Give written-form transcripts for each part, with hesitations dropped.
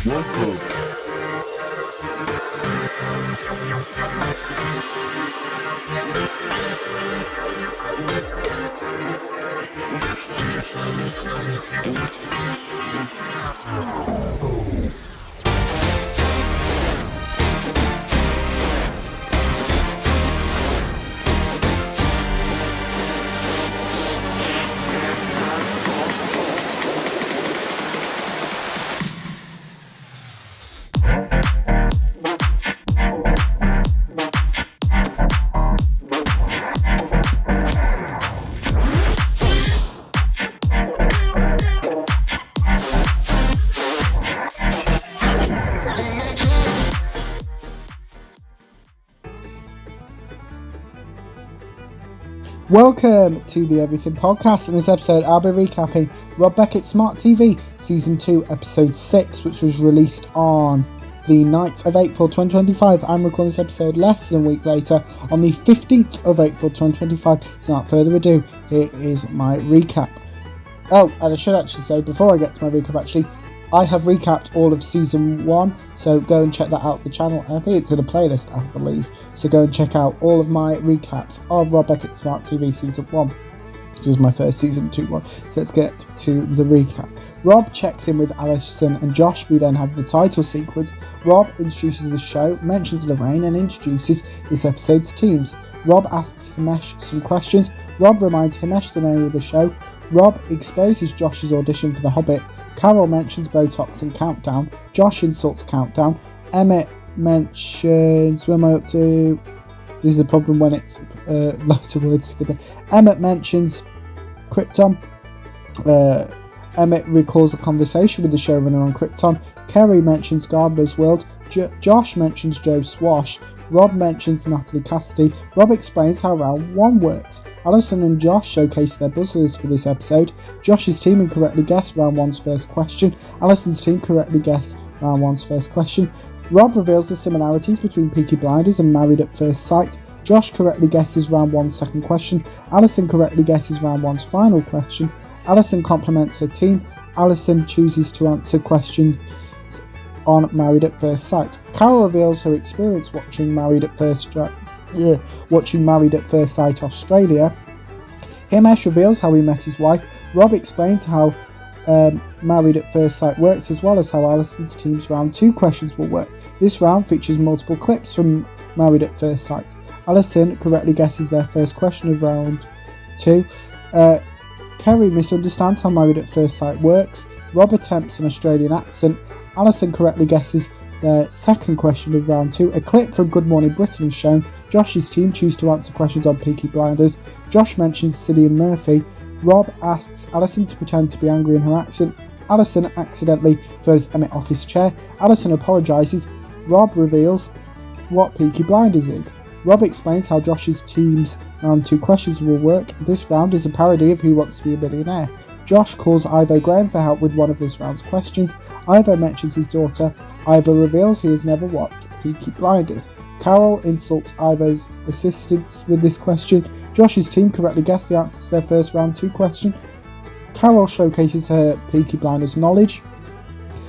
Welcome. Welcome to the Everything Podcast. In this episode, I'll be recapping Rob Beckett's Smart TV Season 2, Episode 6, which was released on the 9th of April 2025. I'm recording this episode less than a week later on the 15th of April 2025. So without further ado, here is my recap. Oh, and I should actually say, before I get to my recap, I have recapped all of Season 1, so go and check that out on the channel. I think it's in a playlist, I believe. So go and check out all of my recaps of Rob Beckett's Smart TV Season 1. This is my first Season 2 one. So let's get to the recap. Rob checks in with Alison and Josh. We then have the title sequence. Rob introduces the show, mentions Lorraine, and introduces this episode's teams. Rob asks Himesh some questions. Rob reminds Himesh the name of the show. Rob exposes Josh's audition for The Hobbit. Carol mentions Botox and Countdown. Josh insults Countdown. Emmett mentions... Where am I up to? This is a problem when it's loads of words together. Emmett mentions Krypton. Emmett recalls a conversation with the showrunner on Krypton. Kerry mentions Gardner's World. Josh mentions Joe Swash. Rob mentions Natalie Cassidy. Rob explains how round 1 works. Alison and Josh showcase their buzzers for this episode. Josh's team incorrectly guessed round 1's first question. Alison's team correctly guessed round 1's first question. Rob reveals the similarities between Peaky Blinders and Married at First Sight. Josh correctly guesses round 1's second question. Alison correctly guesses round 1's final question. Alison compliments her team. Alison chooses to answer questions on Married at First Sight. Carol reveals her experience watching Married at First Sight Australia. Himesh reveals how he met his wife. Rob explains how Married at First Sight works, as well as how Alison's team's round 2 questions will work. This round features multiple clips from Married at First Sight. Alison correctly guesses their first question of round 2. Kerry misunderstands how Married at First Sight works. Rob attempts an Australian accent. Alison correctly guesses their second question of round 2. A clip from Good Morning Britain is shown. Josh's team choose to answer questions on Peaky Blinders. Josh mentions Cillian Murphy. Rob asks Alison to pretend to be angry in her accent. Alison accidentally throws Emmett off his chair. Alison apologises. Rob reveals what Peaky Blinders is. Rob explains how Josh's team's round 2 questions will work. This round is a parody of Who Wants to Be a Millionaire. Josh calls Ivo Graham for help with one of this round's questions. Ivo mentions his daughter. Ivo reveals he has never watched Peaky Blinders. Carol insults Ivo's assistants with this question. Josh's team correctly guessed the answer to their first round 2 question. Carol showcases her Peaky Blinders knowledge.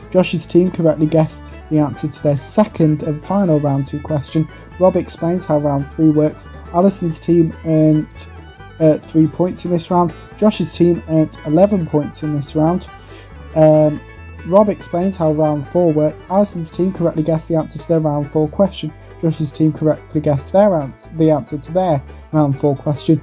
Josh's team correctly guessed the answer to their second and final round 2 question. Rob explains how round 3 works. Alison's team earned 3 points in this round. Josh's team earned 11 points in this round. Rob explains how round 4 works. Alison's team correctly guessed the answer to their round 4 question. Josh's team correctly guessed the answer to their round 4 question.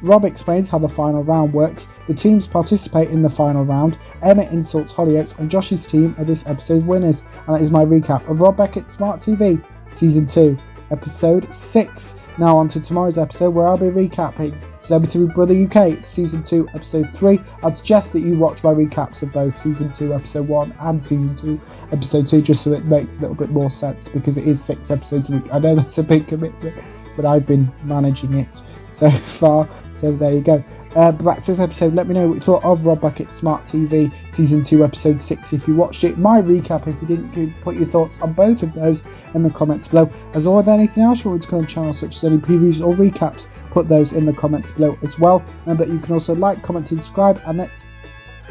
Rob explains how the final round works. The teams participate in the final round. Emmett insults Hollyoaks, and Josh's team are this episode's winners. And that is my recap of Rob Beckett's Smart TV Season 2, Episode 6. Now on to tomorrow's episode, where I'll be recapping Celebrity Big Brother UK Season 2 Episode 3. I'd suggest that you watch my recaps of both Season 2 Episode 1 and Season 2 Episode 2, just so it makes a little bit more sense, because it is 6 episodes a week. I know that's a big commitment, but I've been managing it so far, so there you go. But back to this episode, let me know what you thought of Rob Beckett's Smart TV Season 2 Episode 6 if you watched it. My recap, if you didn't, put your thoughts on both of those in the comments below. As always, anything else you want to come on the channel, such as any previews or recaps, put those in the comments below as well. Remember, you can also like, comment and subscribe, and that's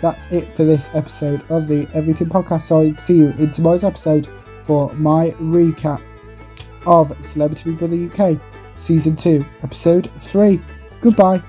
that's it for this episode of the Everything Podcast. So I'll see you in tomorrow's episode for my recap of Celebrity Big Brother UK Season 2, Episode 3. Goodbye.